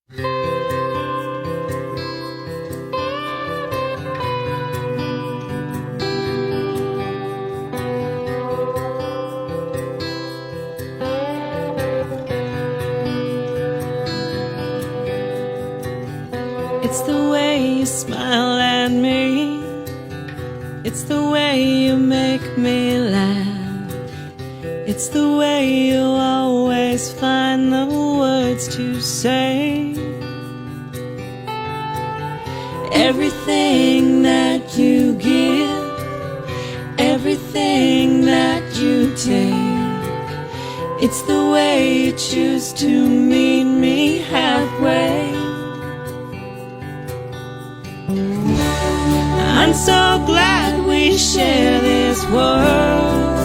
It's the way you smile at me. It's the way you make me laugh. It's the way you always find the words to say. Everything that you give, everything that you take, it's the way you choose to meet me halfway. I'm so glad we share this world.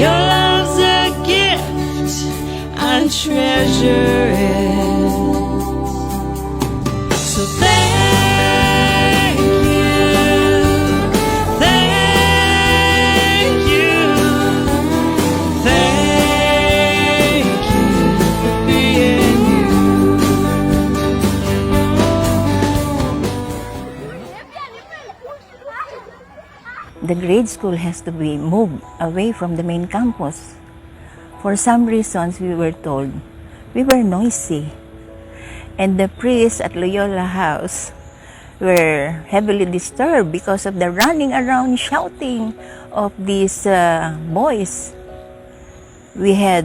Your love's a gift, I treasure it. So thank you, thank you, thank you for being you. The grade school has to be moved away from the main campus. For some reasons, we were told we were noisy. And the priests at Loyola House were heavily disturbed because of the running around shouting of these boys. We had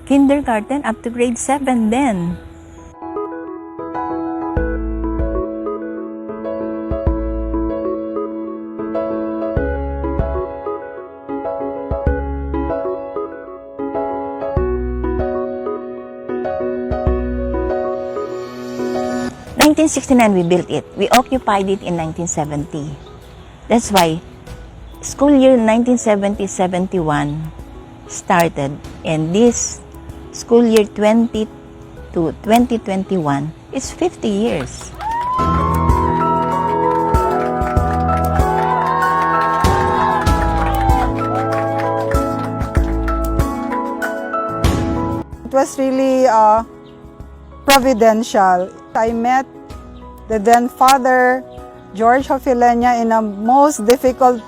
kindergarten up to grade 7 then. In 1969, we built it. We occupied it in 1970. That's why school year 1970-71 started, and this school year 20 to 2021 is 50 years. It was really providential. I met the then Father George Hofilenya in a most difficult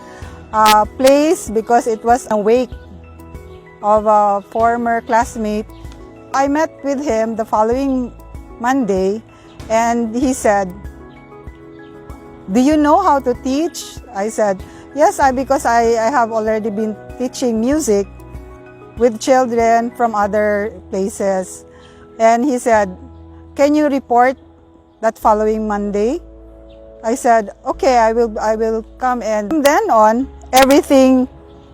place because it was a wake of a former classmate. I met with him the following Monday and he said, "Do you know how to teach?" I said, "Yes, because I have already been teaching music with children from other places." And he said, "Can you report that following Monday?" I said, "Okay, I will come." And from then on, everything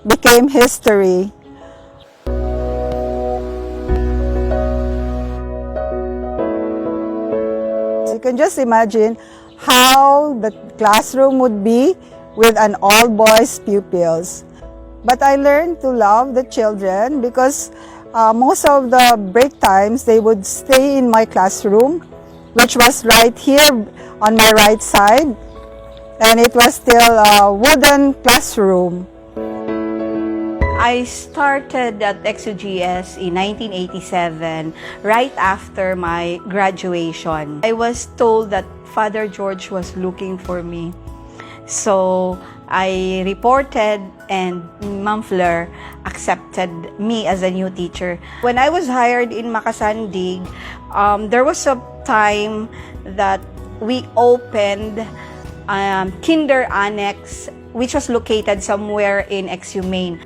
became history. So you can just imagine how the classroom would be with an all-boys pupils. But I learned to love the children because most of the break times, they would stay in my classroom, which was right here on my right side, and it was still a wooden classroom. I started at XUGS in 1987, right after my graduation. I was told that Father George was looking for me. So I reported and Ma'am Fleur accepted me as a new teacher. When I was hired in Macasandig, there was a time that we opened Kinder Annex, which was located somewhere in XU Main.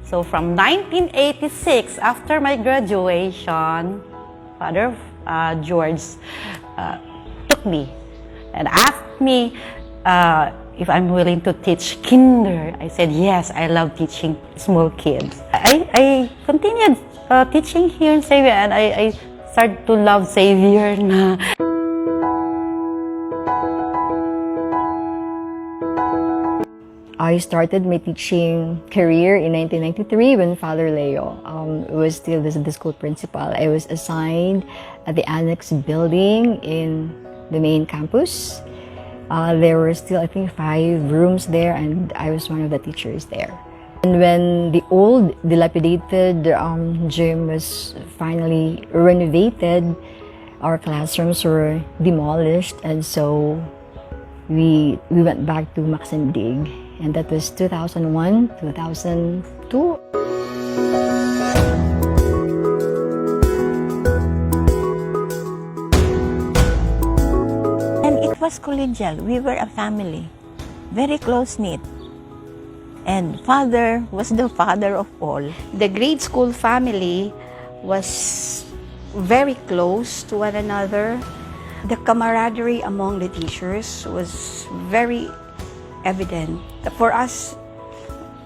So from 1986, after my graduation, Father George took me and asked me if I'm willing to teach kinder. I said, yes, I love teaching small kids. I continued teaching here in Xavier, and I started to love Xavier na. I started my teaching career in 1993 when Father Leo was still the school principal. I was assigned at the annex building in the main campus. There were still, I think, 5 rooms there, and I was one of the teachers there. And when the old, dilapidated gym was finally renovated, our classrooms were demolished, and so we went back to Macasandig. And that was 2001, 2002. And it was collegial. We were a family, very close-knit. And Father was the father of all. The grade school family was very close to one another. The camaraderie among the teachers was very evident. For us,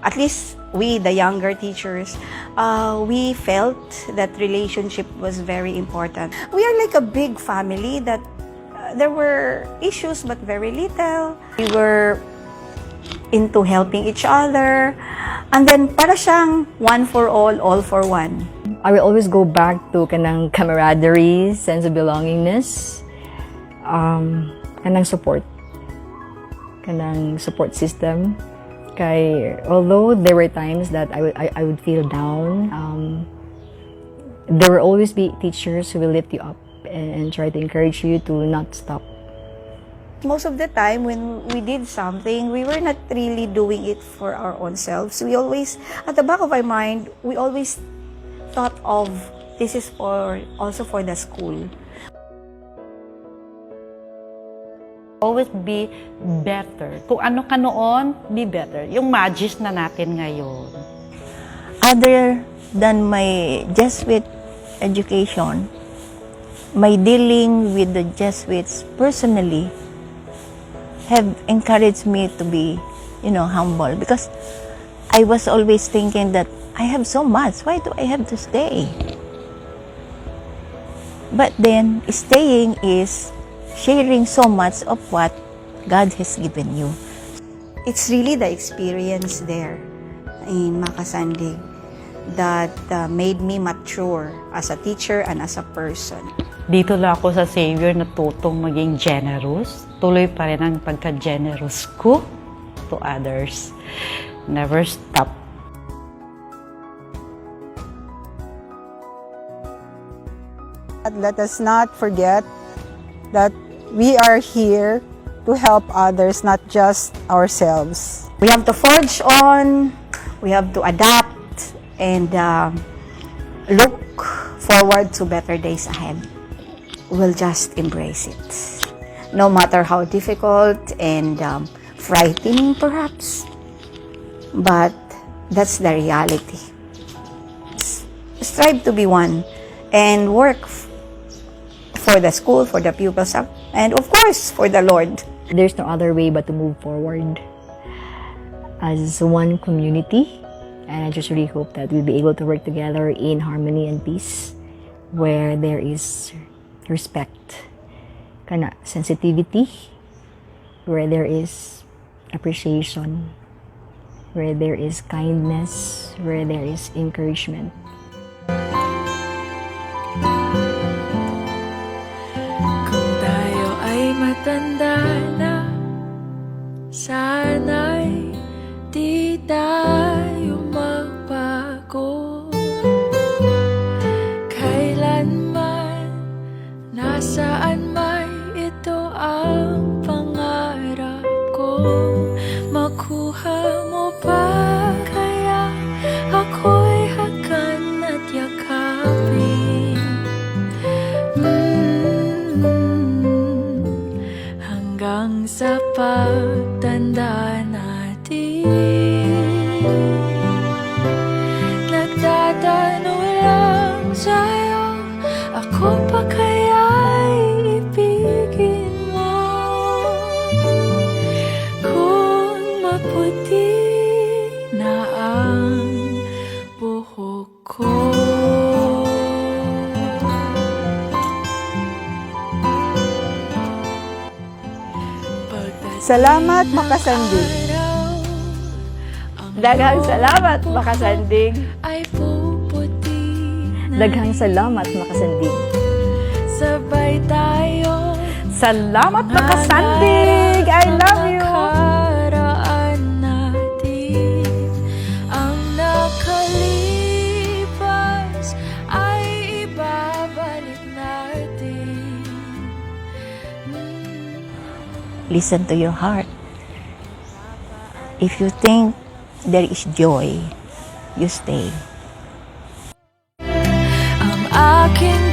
at least we, the younger teachers, we felt that relationship was very important. We are like a big family that there were issues but very little. We were into helping each other. And then para siyang one for all for one. I will always go back to kanang camaraderie, sense of belongingness, kanang support system. Kay although there were times that I would feel down, there will always be teachers who will lift you up and try to encourage you to not stop. Most of the time when we did something, we were not really doing it for our own selves. We always, at the back of our mind, we always thought of this is also for the school. Always be better. Kung ano ka noon, be better. Yung magis na natin ngayon. Other than my Jesuit education, my dealing with the Jesuits personally have encouraged me to be, humble. Because I was always thinking that I have so much. Why do I have to stay? But then, staying is sharing so much of what God has given you. It's really the experience there in Macasandig that made me mature as a teacher and as a person. Dito lang ako sa Savior natutong maging generous. Tuloy pa rin ang pagka-generous ko to others. Never stop. Let us not forget that we are here to help others, not just ourselves. We have to forge on, we have to adapt, and look forward to better days ahead. We'll just embrace it. No matter how difficult and frightening perhaps, but that's the reality. Strive to be one and work for the school, for the pupils, and of course, for the Lord. There's no other way but to move forward as one community. And I just really hope that we'll be able to work together in harmony and peace, where there is respect, kana sensitivity, where there is appreciation, where there is kindness, where there is encouragement. Kung tayo ay matanda na, sana'y di tayo magbago. Kailanman, nasaan may ito ang pangarap ko. Makuha mo ba kaya ako'y hakan at yakapin? Hanggang sa pagtanda natin, nagtatanong lang sa'yo, ako pa kaya'y ibigin mo? Kung maputi na ang buhok ko. Salamat, Macasandig. Daghang salamat, Macasandig. Ay puputi na Daghang salamat, Macasandig. sabay tayo. Salamat, Macasandig! I love you! Nakaraan natin ang nakalipas ay ibabalik natin. Listen to your heart. If you think there is joy, you stay. Ang aking